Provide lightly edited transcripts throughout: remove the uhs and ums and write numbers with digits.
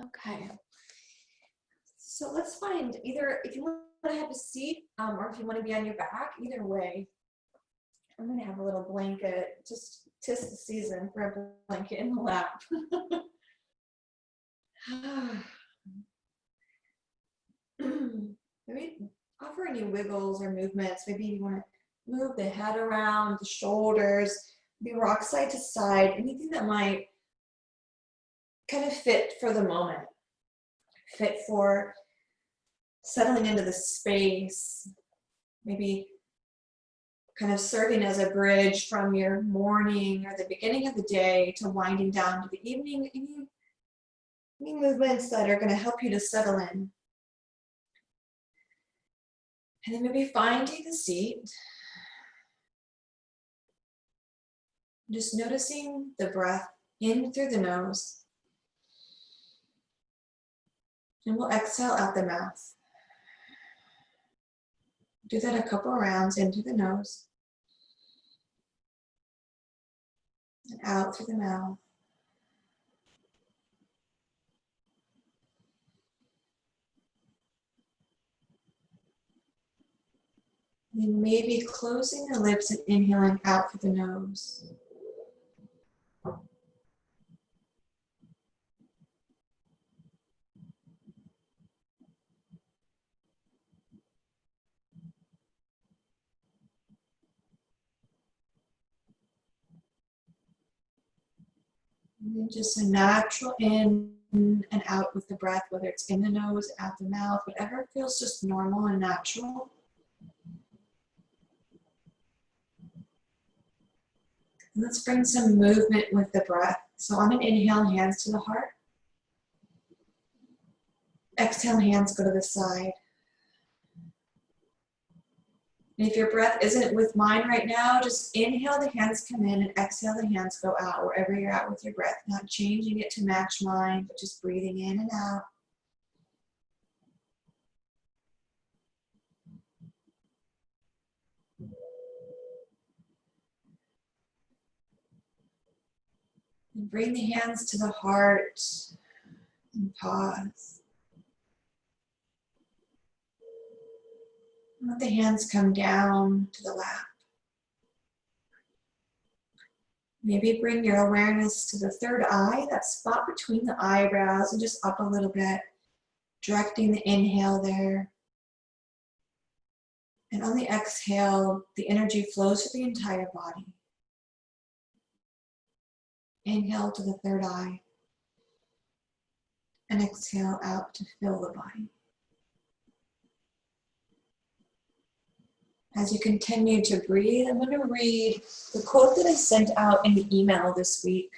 Okay. So let's find either, if you want to have a seat or if you want to be on your back, either way. I'm going to have a little blanket, just tis the season for a blanket in the lap. Maybe offer any wiggles or movements. Maybe you want to move the head around, the shoulders, maybe rock side to side, anything that might kind of fit for the moment, fit for settling into the space, maybe kind of serving as a bridge from your morning or the beginning of the day to winding down to the evening. Any movements that are going to help you to settle in. And then maybe finding a seat. Just noticing the breath in through the nose. And we'll exhale out the mouth. Do that a couple rounds in through the nose. And out through the mouth. And then maybe closing the lips and inhaling out through the nose. And then just a natural in and out with the breath, whether it's in the nose, out the mouth, whatever feels just normal and natural. And let's bring some movement with the breath. So on an inhale, hands to the heart. Exhale, hands go to the side. And if your breath isn't with mine right now, just inhale, the hands come in, and exhale, the hands go out, wherever you're at with your breath. Not changing it to match mine, but just breathing in and out. And bring the hands to the heart and pause. Let the hands come down to the lap. Maybe bring your awareness to the third eye, that spot between the eyebrows, and just up a little bit, directing the inhale there. And on the exhale, the energy flows through the entire body. Inhale to the third eye, and exhale out to fill the body. As you continue to breathe, I'm going to read the quote that I sent out in the email this week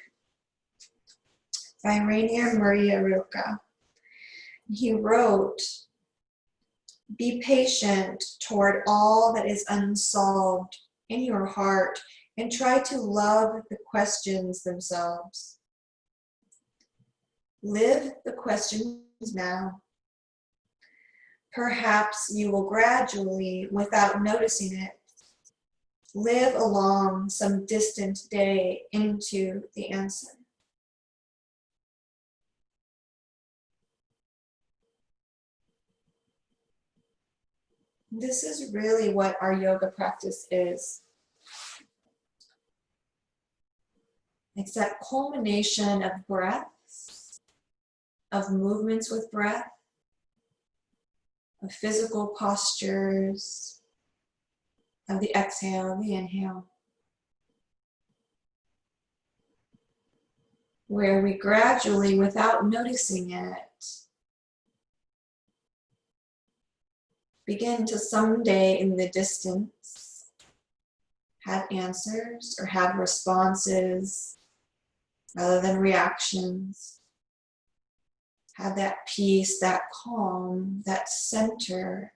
by Rainer Maria Rilke. He wrote, "Be patient toward all that is unsolved in your heart and try to love the questions themselves. Live the questions now. Perhaps you will gradually, without noticing it, live along some distant day into the answer." This is really what our yoga practice is. It's that culmination of breaths, of movements with breath, of physical postures, of the exhale, the inhale, where we gradually, without noticing it, begin to someday in the distance have answers or have responses rather than reactions. Have that peace, that calm, that center.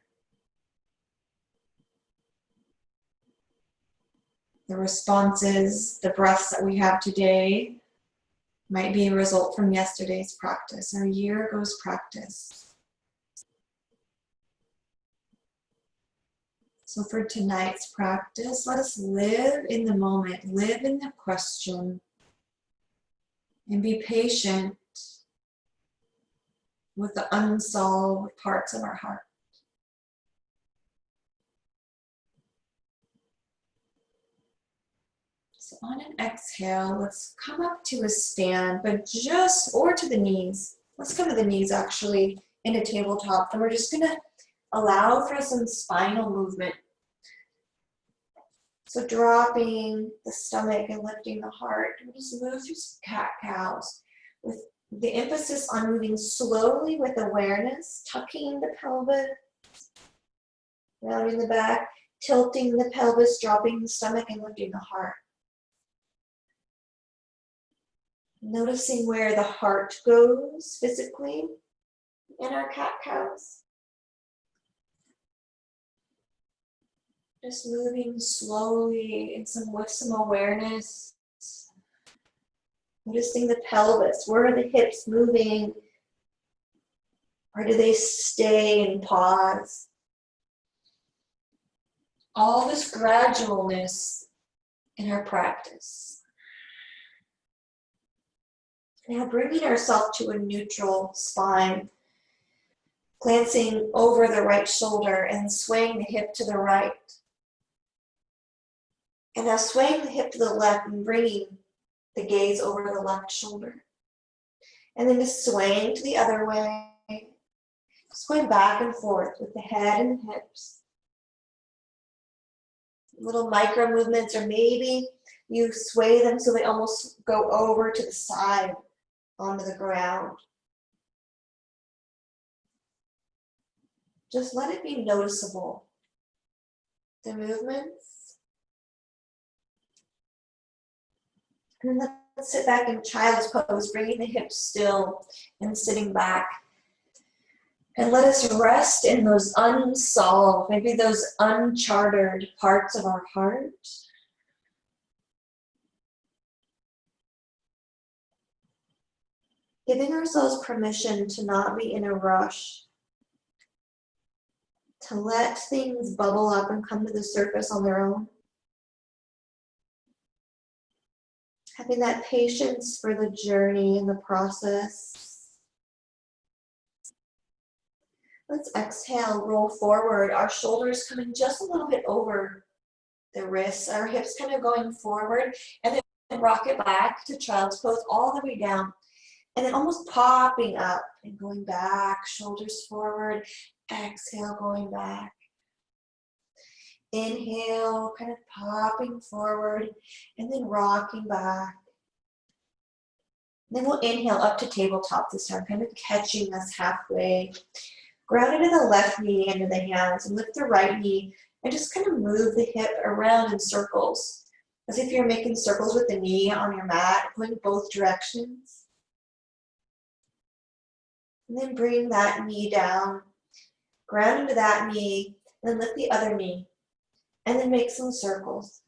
The responses, the breaths that we have today might be a result from yesterday's practice or a year ago's practice. So for tonight's practice, let us live in the moment, live in the question, and be patient with the unsolved parts of our heart. So on an exhale, let's come up to a stand, but just, or to the knees. Let's come to the knees actually, into tabletop. And we're just gonna allow for some spinal movement. So dropping the stomach and lifting the heart. We'll just move through some cat-cows with the emphasis on moving slowly with awareness, tucking the pelvis, rounding the back, tilting the pelvis, dropping the stomach and lifting the heart. Noticing where the heart goes physically in our cat-cows. Just moving slowly and with some awareness. Noticing the pelvis. Where are the hips moving? Or do they stay and pause? All this gradualness in our practice. Now bringing ourselves to a neutral spine, glancing over the right shoulder and swaying the hip to the right. And now swaying the hip to the left and bringing the gaze over the left shoulder. And then just swaying to the other way, just going back and forth with the head and the hips. Little micro movements, or maybe you sway them so they almost go over to the side onto the ground. Just let it be noticeable. The movements. And then let's sit back in child's pose, bringing the hips still and sitting back. And let us rest in those unsolved, maybe those uncharted parts of our heart. Giving ourselves permission to not be in a rush, to let things bubble up and come to the surface on their own. Having that patience for the journey and the process. Let's exhale, roll forward, our shoulders coming just a little bit over the wrists, our hips kind of going forward, and then rock it back to child's pose all the way down. And then almost popping up and going back, shoulders forward, exhale, going back. Inhale, kind of popping forward, and then rocking back. Then we'll inhale up to tabletop this time, kind of catching us halfway. Ground into the left knee into the hands, and lift the right knee, and just kind of move the hip around in circles, as if you're making circles with the knee on your mat, going both directions. And then bring that knee down, ground into that knee, and then lift the other knee, and then make some circles.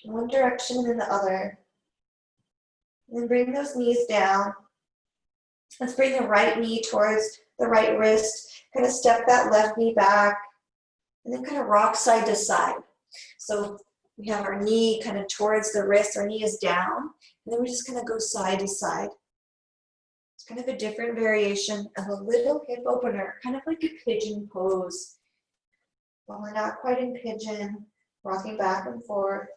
One direction and then the other. And then bring those knees down. Let's bring the right knee towards the right wrist, kind of step that left knee back, and then kind of rock side to side. So we have our knee kind of towards the wrist, our knee is down, and then we just kind of go side to side. It's kind of a different variation of a little hip opener, kind of like a pigeon pose. But we're not quite in pigeon, rocking back and forth.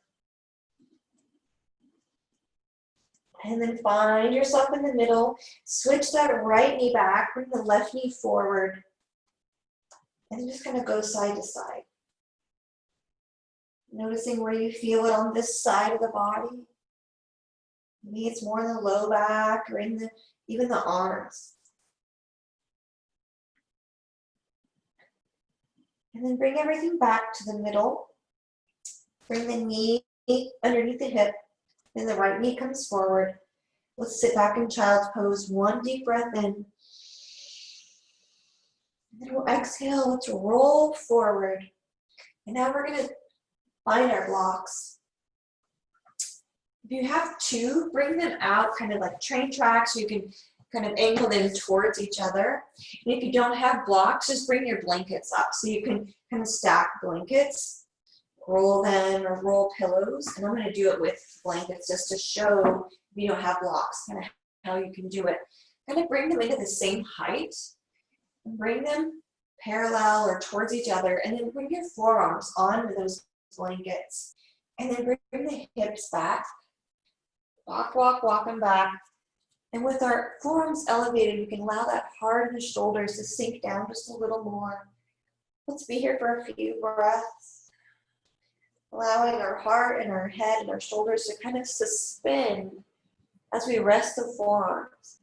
And then find yourself in the middle, switch that right knee back, bring the left knee forward, and then just kind of go side to side. Noticing where you feel it on this side of the body. Maybe it's more in the low back or in even the arms. And then bring everything back to the middle. Bring the knee underneath the hip, and the right knee comes forward. Let's sit back in child's pose. One deep breath in. And then we'll exhale. Let's roll forward. And now we're going to find our blocks. If you have two, bring them out kind of like train tracks. You can kind of angle them towards each other. And if you don't have blocks, just bring your blankets up. So you can kind of stack blankets roll them or roll pillows. And I'm going to do it with blankets just to show if you don't have blocks, kind of how you can do it. Kind of bring them into the same height and bring them parallel or towards each other, and then bring your forearms onto those blankets, and then bring the hips back. Walk, walk, walk them back. And with our forearms elevated, we can allow that heart in the shoulders to sink down just a little more. Let's be here for a few breaths. Allowing our heart and our head and our shoulders to kind of suspend as we rest the forearms.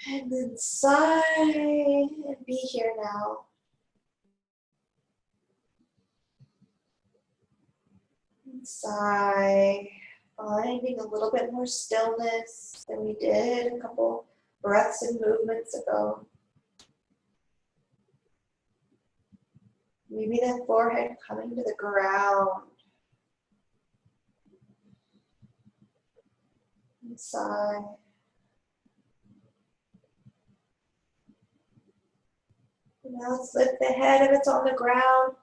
And then sigh and be here now. And sigh, finding a little bit more stillness than we did a couple breaths and movements ago. Maybe the forehead coming to the ground. And sigh. Now let's lift the head if it's on the ground,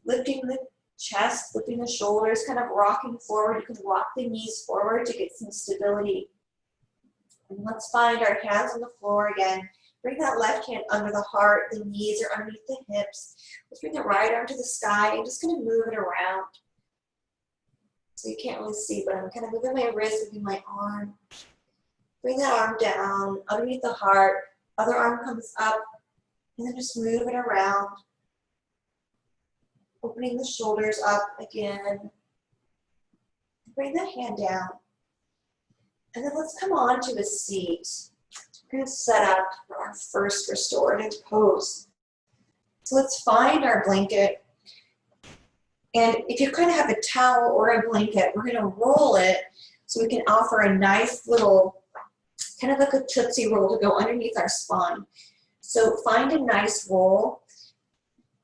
lifting the chest, lifting the shoulders, kind of rocking forward. You can walk the knees forward to get some stability. And let's find our hands on the floor again. Bring that left hand under the heart, the knees are underneath the hips. Let's bring the right arm to the sky and just kind of move it around. So you can't really see, but I'm kind of moving my wrist, moving my arm. Bring that arm down underneath the heart. Other arm comes up. And then just move it around. Opening the shoulders up again. Bring the hand down. And then let's come on to a seat. We're going to set up for our first restorative pose. So let's find our blanket. And if you kind of have a towel or a blanket, we're going to roll it so we can offer a nice little, kind of like a Tootsie Roll to go underneath our spine. So find a nice roll.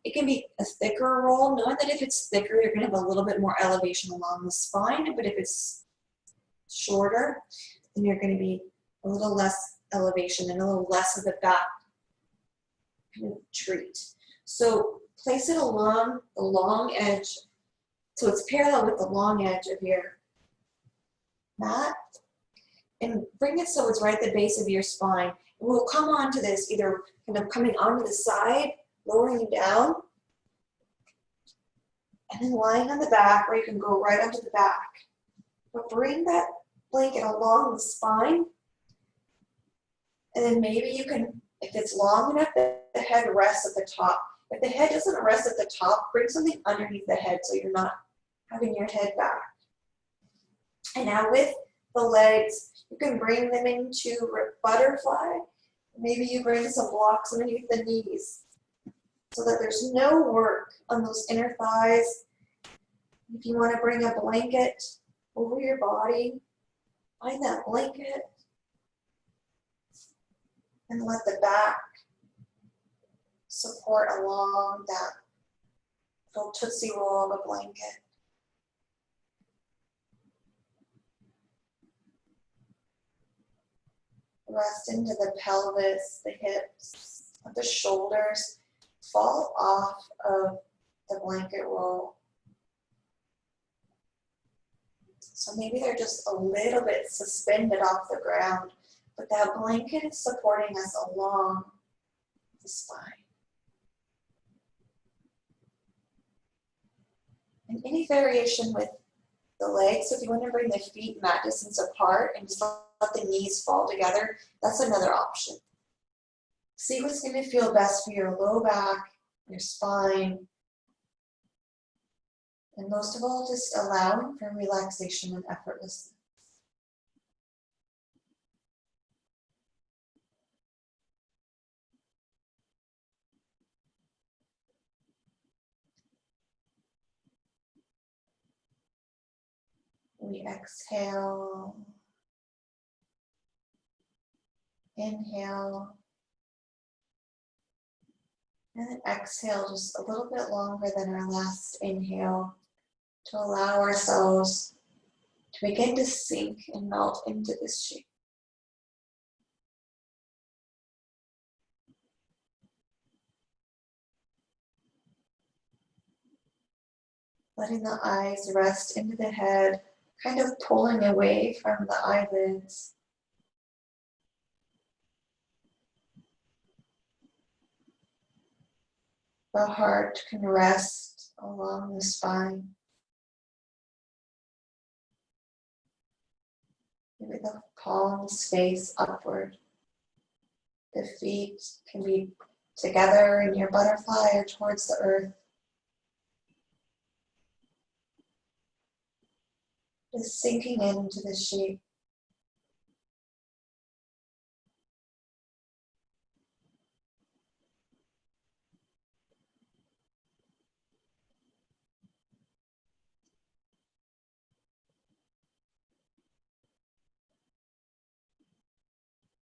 It can be a thicker roll, knowing that if it's thicker, you're going to have a little bit more elevation along the spine. But if it's shorter, then you're going to be a little less elevation and a little less of a back kind of treat. So place it along the long edge, so it's parallel with the long edge of your mat. And bring it so it's right at the base of your spine. And we'll come onto this either kind of coming onto the side, lowering you down, and then lying on the back, or you can go right onto the back. But bring that blanket along the spine, and then maybe you can, if it's long enough, the head rests at the top. If the head doesn't rest at the top, bring something underneath the head so you're not having your head back. And now with the legs, you can bring them into butterfly. Maybe you bring some blocks underneath the knees so that there's no work on those inner thighs. If you want to bring a blanket over your body, find that blanket and let the back support along that little Tootsie Roll of a blanket. Rest into the pelvis, the hips, the shoulders. Fall off of the blanket roll. So maybe they're just a little bit suspended off the ground, but that blanket is supporting us along the spine. And any variation with the legs, so if you want to bring the feet mat distance apart and just let the knees fall together, that's another option. See what's going to feel best for your low back, your spine, and most of all, just allowing for relaxation and effortlessness. We exhale, inhale, and then exhale just a little bit longer than our last inhale to allow ourselves to begin to sink and melt into this shape. letting the eyes rest into the head, kind of pulling away from the eyelids. The heart can rest along the spine. Maybe the palms face upward. The feet can be together in your butterfly or towards the earth. Just sinking into the shape.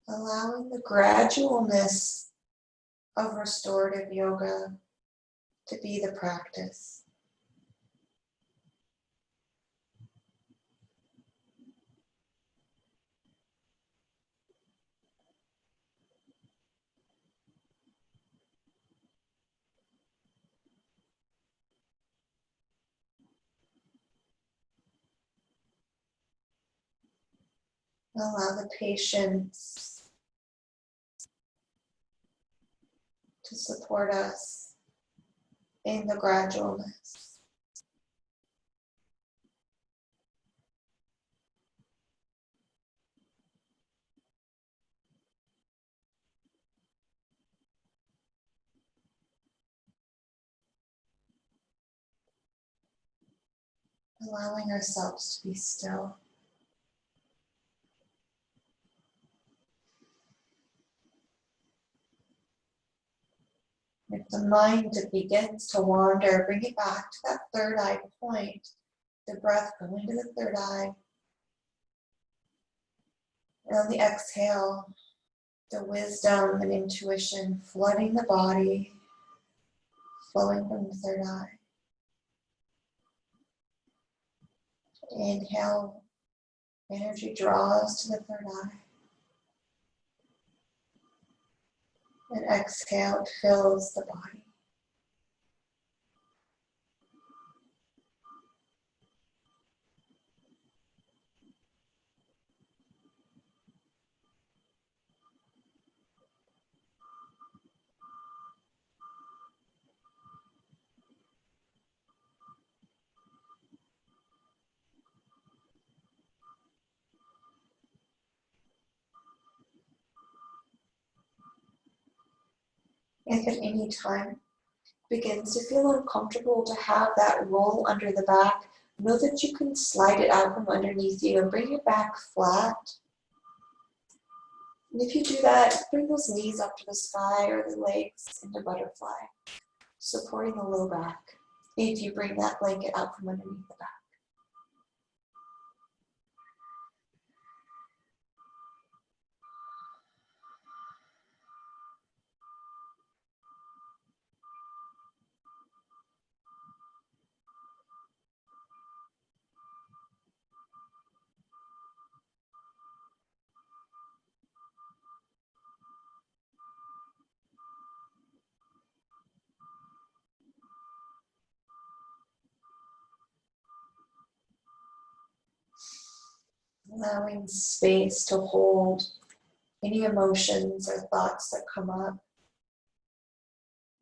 Allowing the gradualness of restorative yoga to be the practice. Allow the patience to support us in the gradualness. Allowing ourselves to be still. If the mind begins to wander, bring it back to that third eye point. The breath going to the third eye. And on the exhale, the wisdom and intuition flooding the body, flowing from the third eye. Inhale, energy draws to the third eye. And exhale, it fills the body. If at any time begins to feel uncomfortable to have that roll under the back, know that you can slide it out from underneath you and bring your back flat. And if you do that, bring those knees up to the sky or the legs into butterfly, supporting the low back. If you bring that blanket out from underneath the back. Allowing space to hold any emotions or thoughts that come up.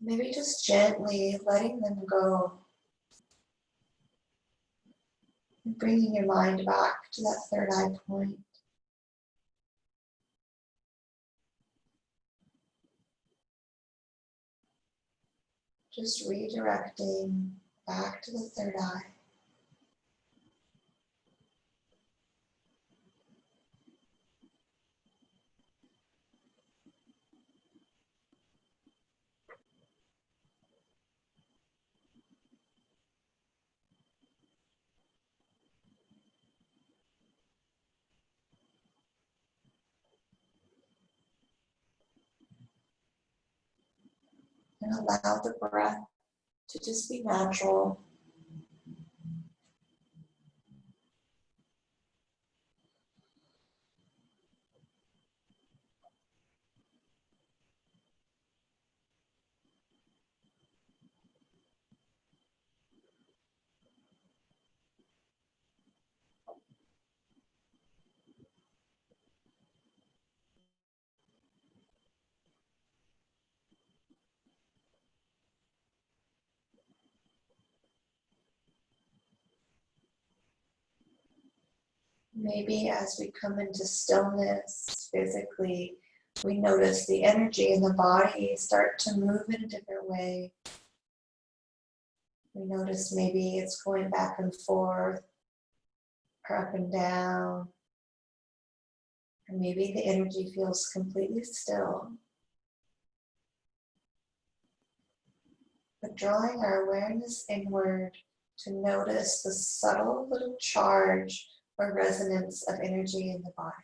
Maybe just gently letting them go. And bringing your mind back to that third eye point. Just redirecting back to the third eye. And allow the breath to just be natural. Maybe as we come into stillness physically, we notice the energy in the body start to move in a different way. We notice maybe it's going back and forth, or up and down. Or maybe the energy feels completely still. But drawing our awareness inward to notice the subtle little charge or resonance of energy in the body.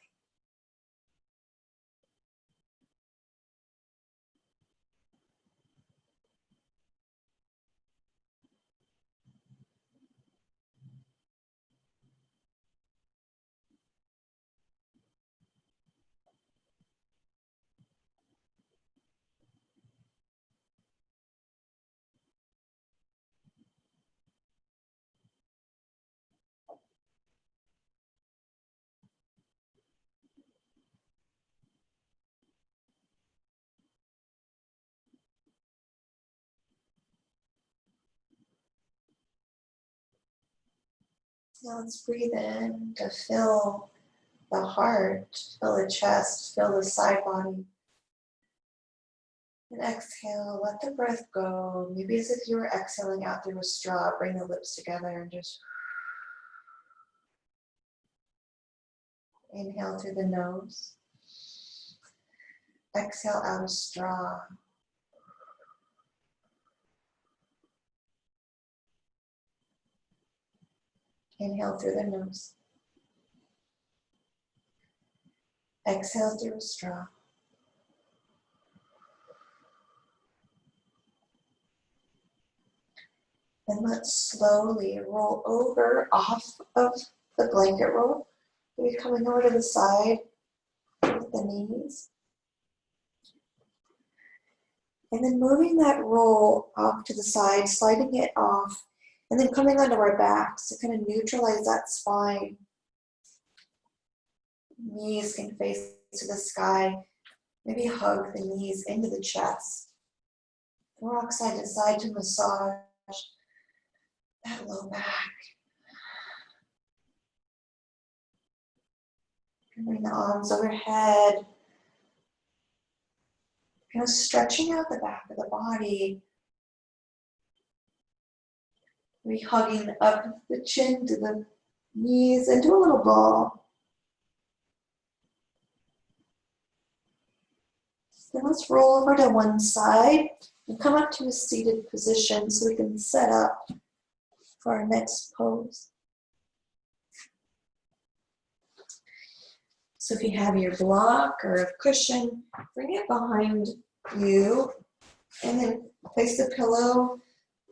Now let's breathe in to fill the heart, fill the chest, fill the side body. And exhale, let the breath go. Maybe as if you were exhaling out through a straw, bring the lips together and just inhale through the nose. Exhale out a straw. Inhale through the nose. Exhale through a straw. And let's slowly roll over off of the blanket roll. Maybe coming over to the side with the knees. And then moving that roll off to the side, sliding it off, and then coming onto our backs to kind of neutralize that spine. Knees can face to the sky. Maybe hug the knees into the chest. Rock side to side to massage that low back. Bring the arms overhead. Kind of stretching out the back of the body. Maybe hugging up the chin to the knees into a little ball. Then let's roll over to one side and come up to a seated position so we can set up for our next pose. So if you have your block or a cushion, bring it behind you and then place the pillow,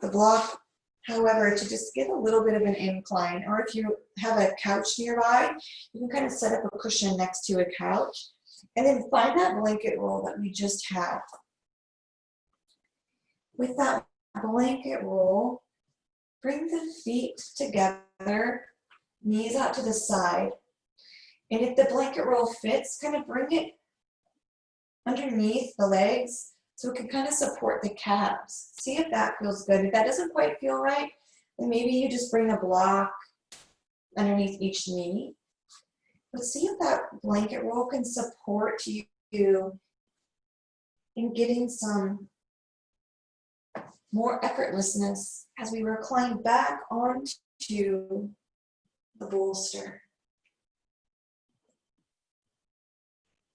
the block, however, to just get a little bit of an incline. Or if you have a couch nearby, you can kind of set up a cushion next to a couch. And then find that blanket roll that we just had. With that blanket roll, bring the feet together, knees out to the side. And if the blanket roll fits, kind of bring it underneath the legs so it can kind of support the calves. See if that feels good. If that doesn't quite feel right, then maybe you just bring a block underneath each knee. But see if that blanket roll can support you in getting some more effortlessness as we recline back onto the bolster.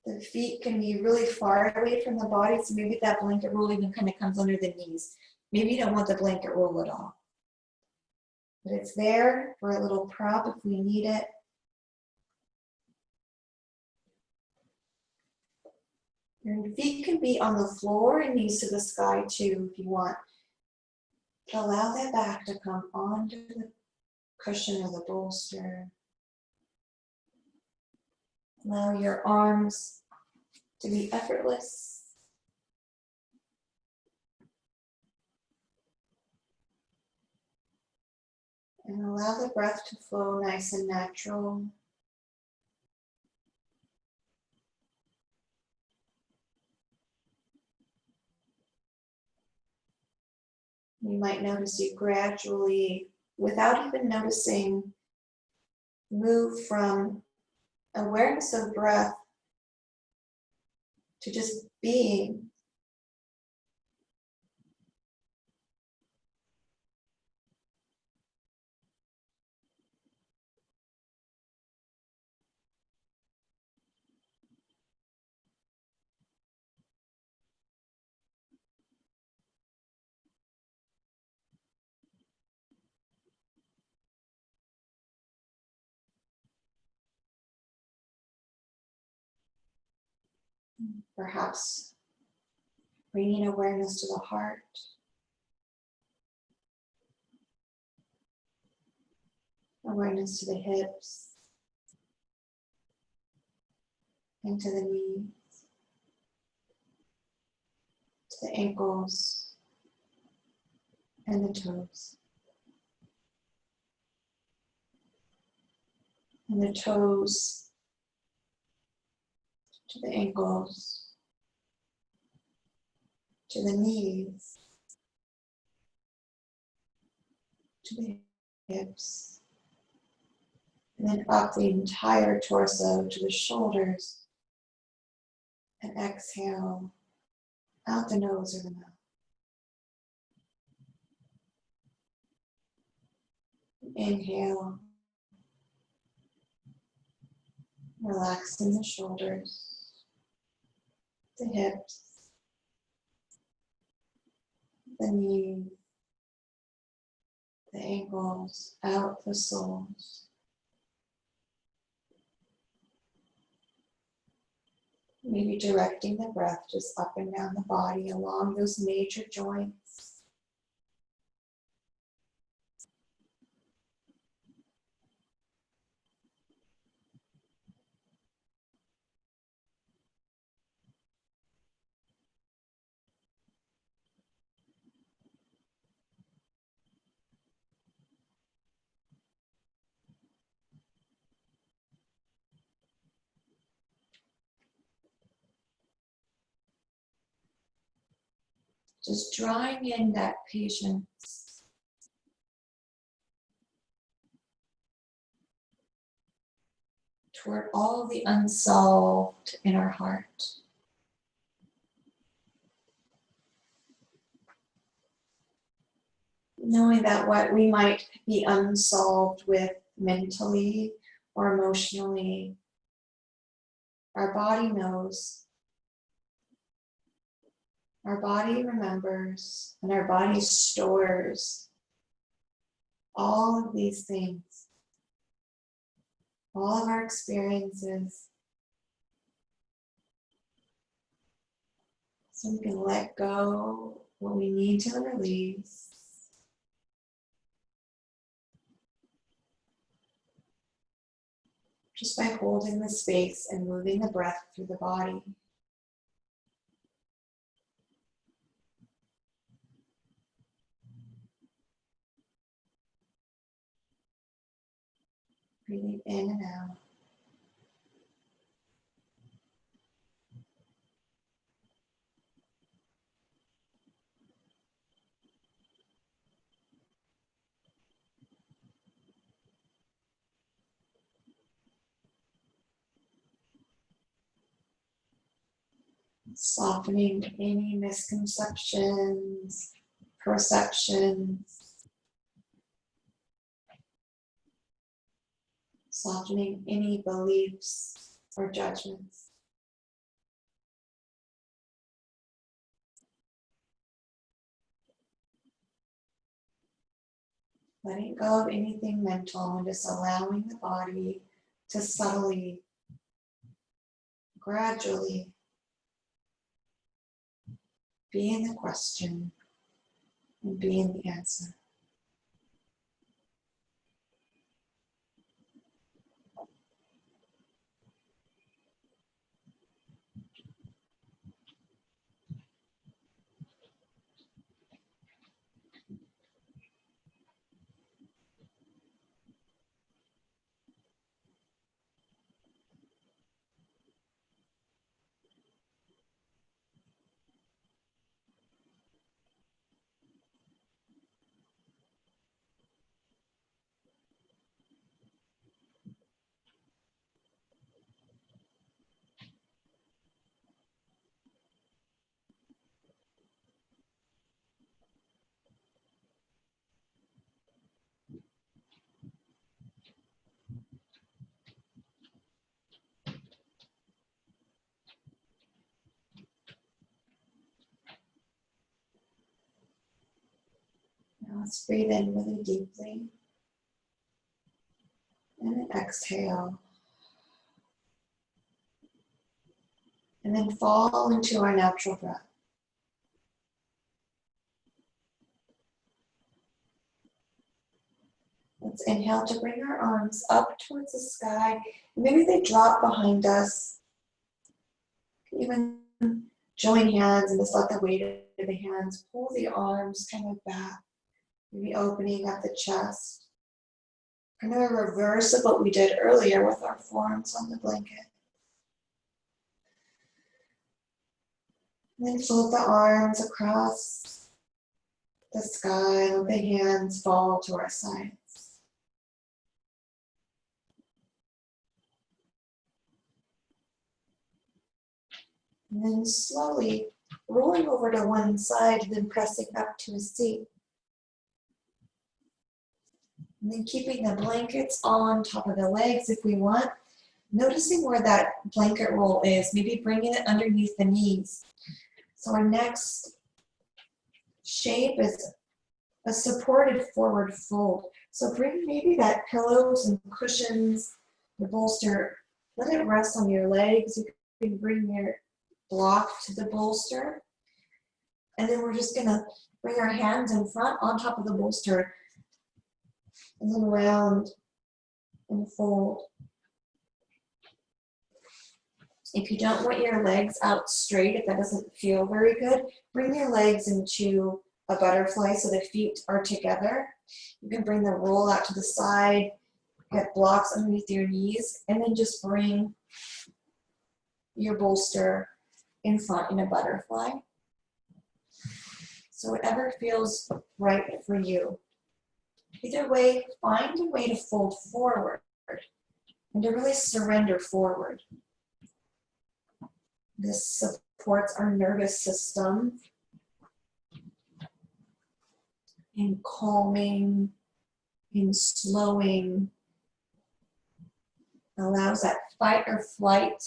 The feet can be really far away from the body, so maybe that blanket roll even kind of comes under the knees. Maybe you don't want the blanket roll at all. But it's there for a little prop if we need it. Your feet can be on the floor and knees to the sky too if you want. But allow that back to come onto the cushion or the bolster. Allow your arms to be effortless. And allow the breath to flow nice and natural. You might notice you gradually, without even noticing move from awareness of breath to just being. Perhaps bringing awareness to the heart, awareness to the hips, and to the knees, to the ankles, and the toes. And the toes to the ankles, to the knees, to the hips, and then up the entire torso to the shoulders, and exhale out the nose or the mouth. Inhale, relaxing the shoulders, the hips, the knees, the ankles, out the soles. Maybe directing the breath just up and down the body along those major joints. Just drawing in that patience. Toward all the unsolved in our heart. Knowing that what we might be unsolved with mentally or emotionally, our body knows, our body remembers, and our body stores all of these things, all of our experiences, so we can let go what we need to release. Just by holding the space and moving the breath through the body. Breathing in and out. Softening any misconceptions, perceptions, softening any beliefs or judgments. Letting go of anything mental and just allowing the body to subtly, gradually be in the question and be in the answer. Let's breathe in really deeply. And then exhale. And then fall into our natural breath. Let's inhale to bring our arms up towards the sky. Maybe they drop behind us. Even join hands and just let the weight of the hands pull the arms kind of back. Maybe opening up the chest. Kind of a reverse of what we did earlier with our forearms on the blanket. And then float the arms across the sky. Let the hands fall to our sides. And then slowly rolling over to one side and then pressing up to a seat. And then keeping the blankets on top of the legs if we want. Noticing where that blanket roll is, maybe bringing it underneath the knees. So our next shape is a supported forward fold. So bring maybe that pillows and cushions, the bolster, let it rest on your legs. You can bring your block to the bolster. And then we're just gonna bring our hands in front on top of the bolster and then round and fold. If you don't want your legs out straight, if that doesn't feel very good, bring your legs into a butterfly so the feet are together. You can bring the roll out to the side, get blocks underneath your knees, and then just bring your bolster in front in a butterfly. So whatever feels right for you. Either way, find a way to fold forward and to really surrender forward. This supports our nervous system in calming, in slowing, allows that fight or flight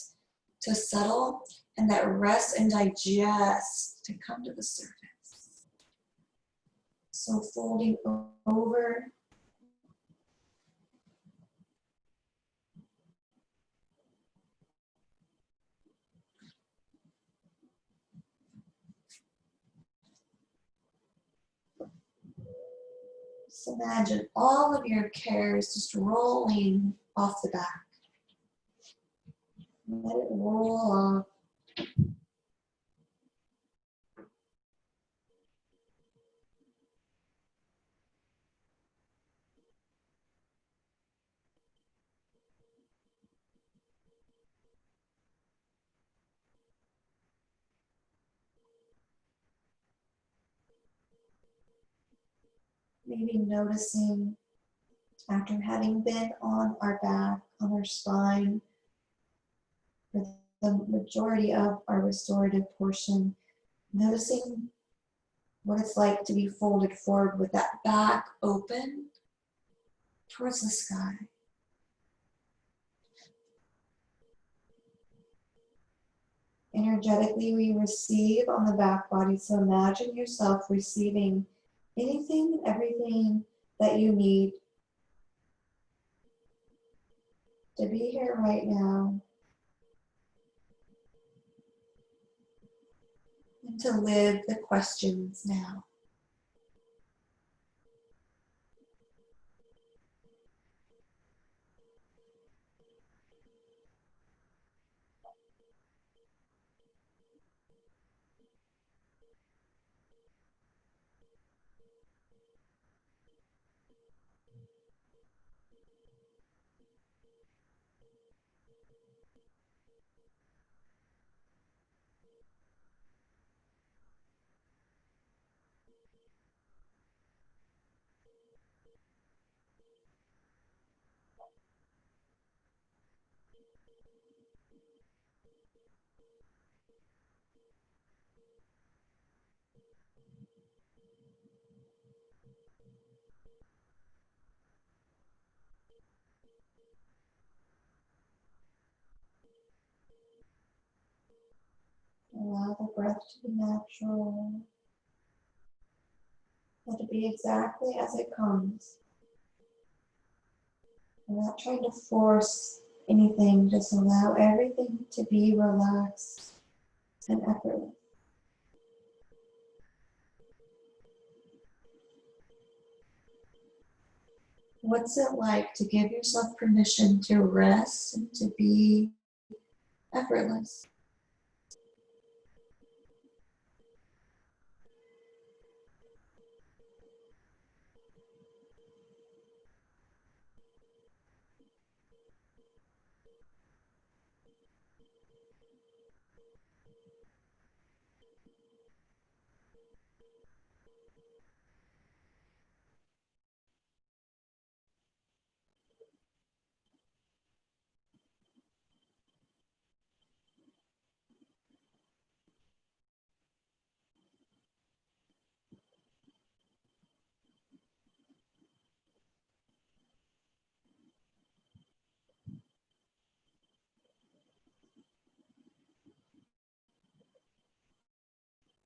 to settle and that rest and digest to come to the surface. So folding over. Just imagine all of your cares just rolling off the back. Let it roll off. Maybe noticing after having been on our back, on our spine, for the majority of our restorative portion, noticing what it's like to be folded forward with that back open towards the sky. Energetically, we receive on the back body. So imagine yourself receiving anything and everything that you need to be here right now and to live the questions now. Allow the breath to be natural. Let it be exactly as it comes. We're not trying to force anything, just allow everything to be relaxed and effortless. What's it like to give yourself permission to rest and to be effortless?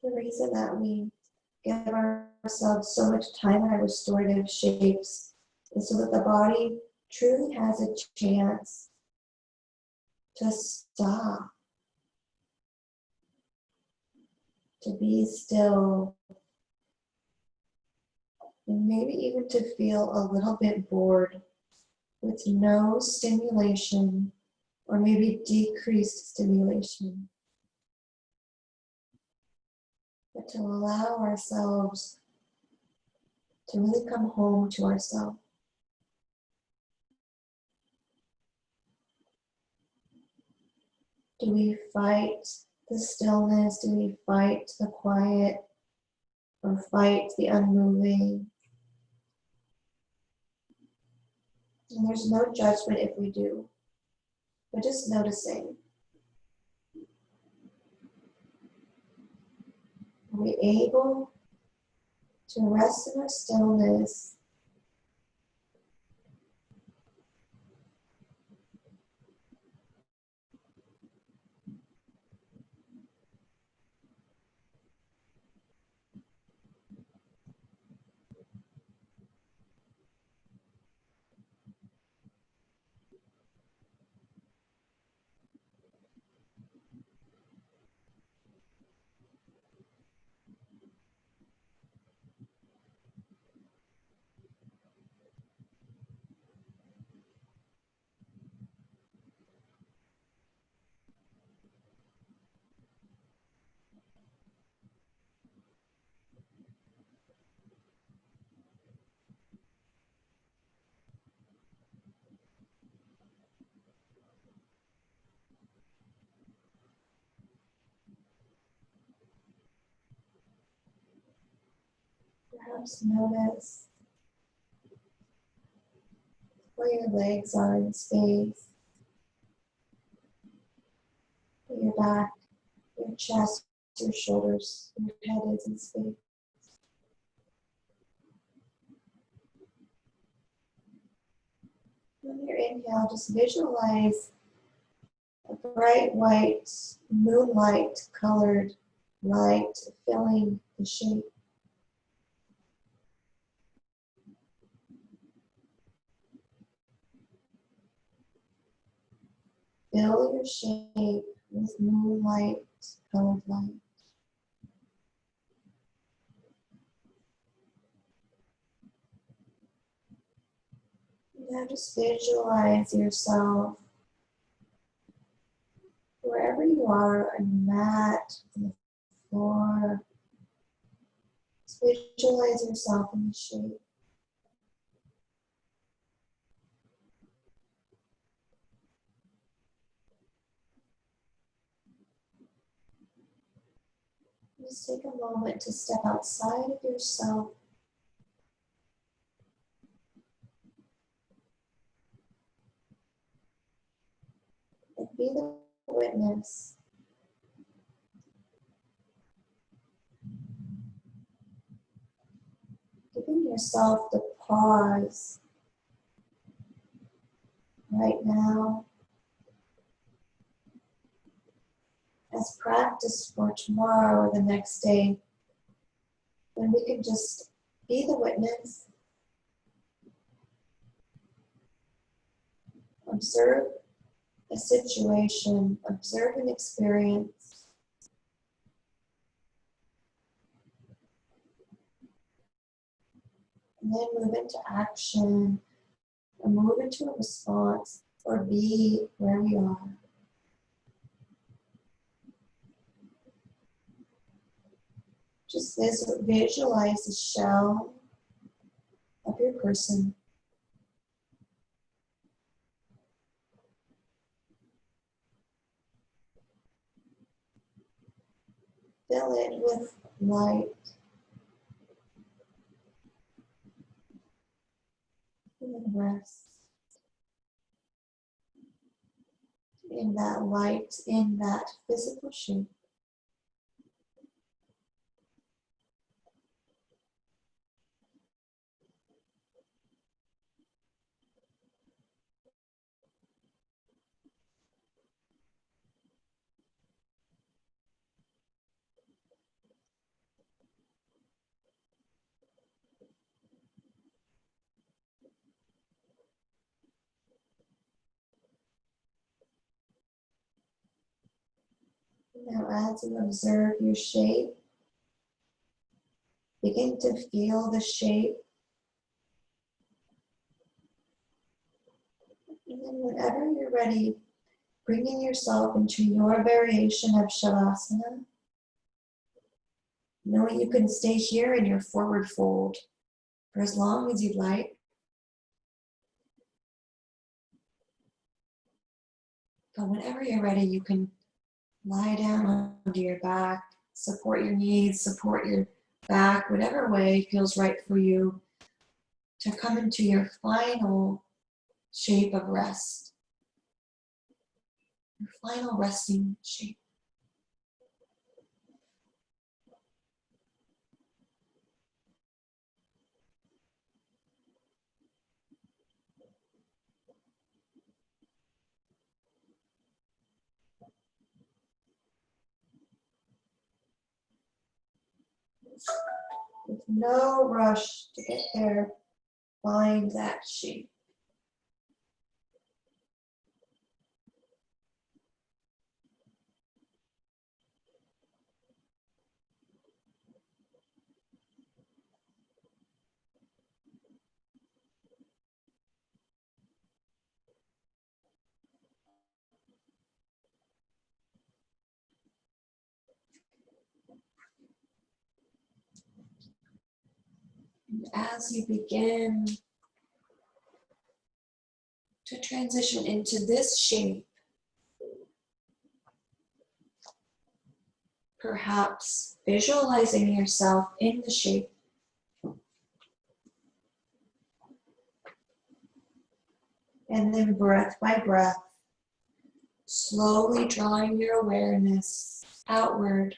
The reason that we give ourselves so much time in our restorative shapes is so that the body truly has a chance to stop, to be still, and maybe even to feel a little bit bored with no stimulation or maybe decreased stimulation. But to allow ourselves to really come home to ourselves. Do we fight the stillness? Do we fight the quiet or fight the unmoving? And there's no judgment if we do. We're just noticing. Are we able to rest in our stillness? Perhaps notice where your legs are in space, where your back, your chest, your shoulders, your head is in space. On your inhale, just visualize a bright white moonlight colored light filling the shape. Fill your shape with moonlight colored light. Now just visualize yourself wherever you are, on the mat, on the floor. Just visualize yourself in the shape. Just take a moment to step outside of yourself and be the witness. Giving yourself the pause right now as practice for tomorrow or the next day, when we can just Be the witness. Observe a situation, observe an experience. And then move into action, or move into a response, or be where we are. Just visualize the shell of your person. Fill it with light. And rest in that light, in that physical shape. Now, as you observe your shape, begin to feel the shape. And then whenever you're ready, bringing yourself into your variation of Shavasana. Knowing you can stay here in your forward fold for as long as you'd like. But whenever you're ready, you can lie down onto your back, support your knees, support your back, whatever way feels right for you to come into your final shape of rest, your final resting shape. With no rush to get there, find that shape. And as you begin to transition into this shape, perhaps visualizing yourself in the shape, and then breath by breath, slowly drawing your awareness outward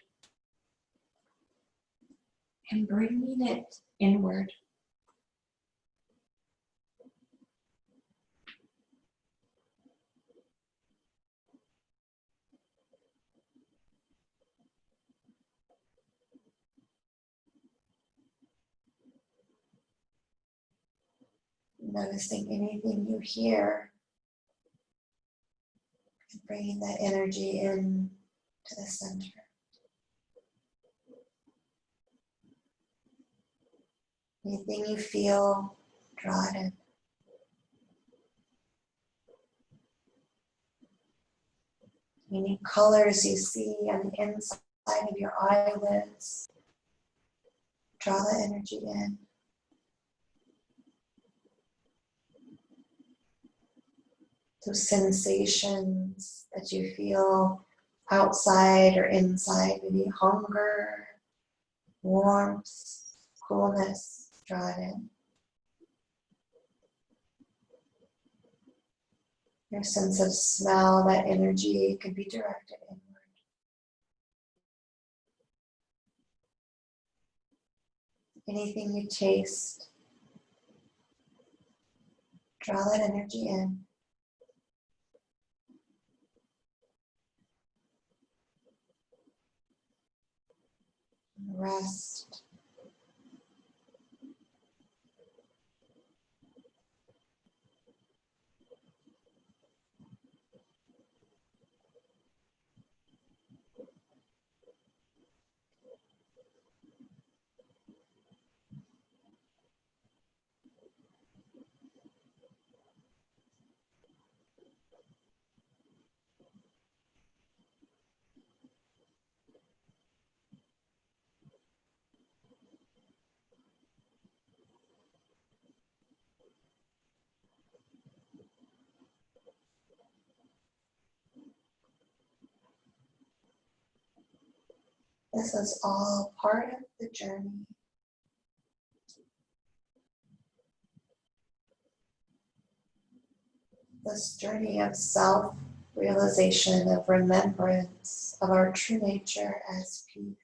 and bringing it inward. Noticing anything you hear and bringing that energy in to the center. Anything you feel, draw it in. Any colors you see on the inside of your eyelids, draw the energy in. Those sensations that you feel outside or inside, maybe hunger, warmth, coolness, draw it in. Your sense of smell, that energy could be directed inward. Anything you taste, draw that energy in. Rest. This is all part of the journey. This journey of self-realization, of remembrance of our true nature as peace.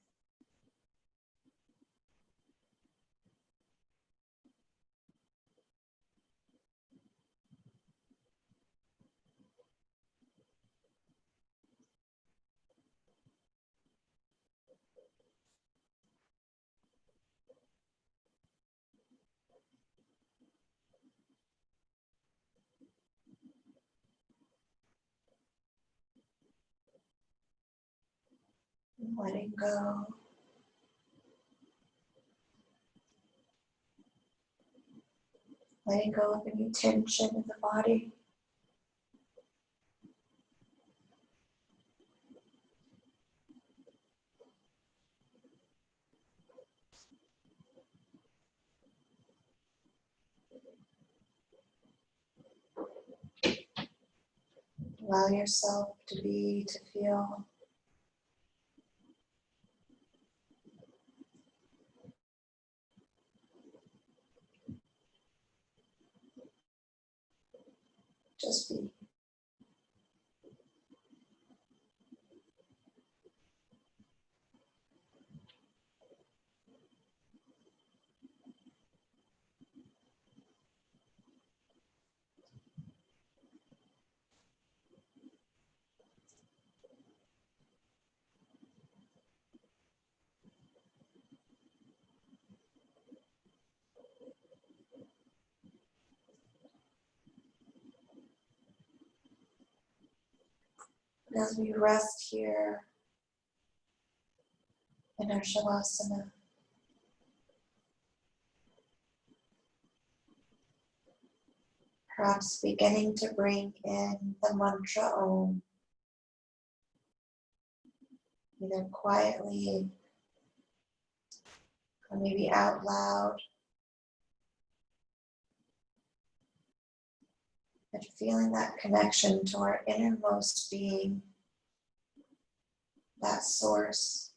And letting go. Letting go of any tension in the body. Allow yourself to be, to feel. Just be. As we rest here in our Shavasana, perhaps beginning to bring in the mantra Om, either quietly or maybe out loud, but feeling that connection to our innermost being, that source.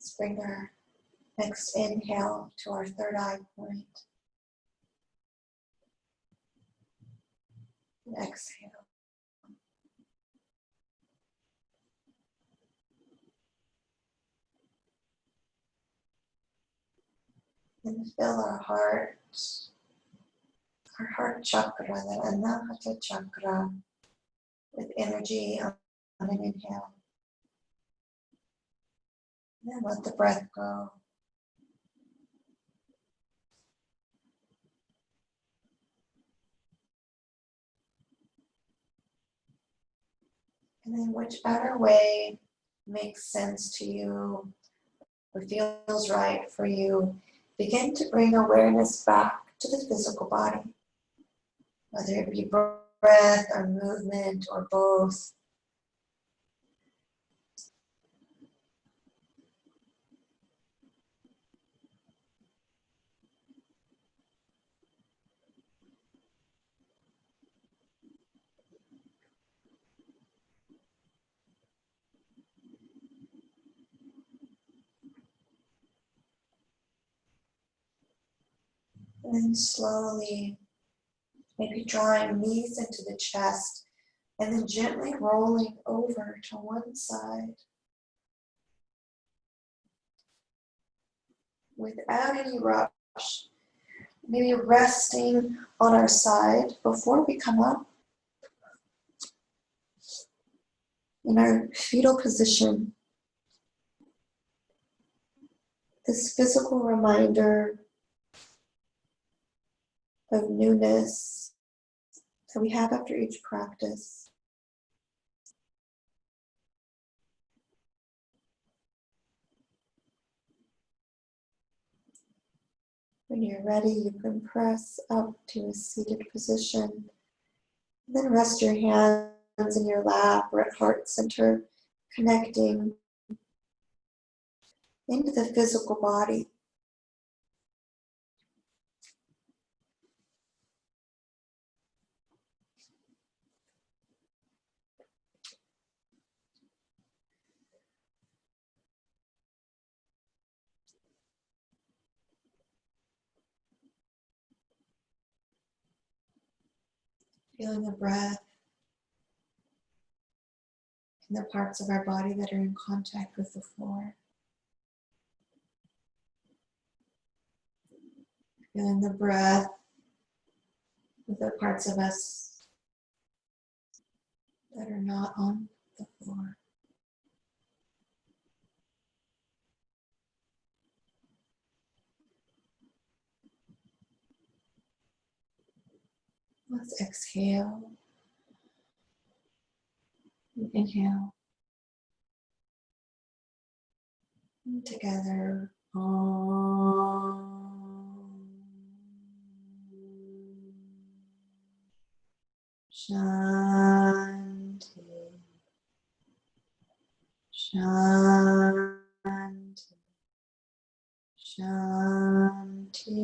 Let's bring our next inhale to our third eye point. And exhale. And fill our heart chakra, the Anahata chakra, with energy on an inhale. And then let the breath go. And then whichever way makes sense to you or feels right for you, begin to bring awareness back to the physical body, whether it be breath or movement or both. And then slowly, maybe drawing knees into the chest and then gently rolling over to one side without any rush. Maybe resting on our side before we come up. in our fetal position, this physical reminder of newness that we have after each practice. When you're ready, you can press up to a seated position. Then rest your hands in your lap or at heart center, connecting into the physical body. Feeling the breath in the parts of our body that are in contact with the floor. Feeling the breath with the parts of us that are not on the floor. Let's exhale and inhale. And together. Shanti. Shanti. Shanti.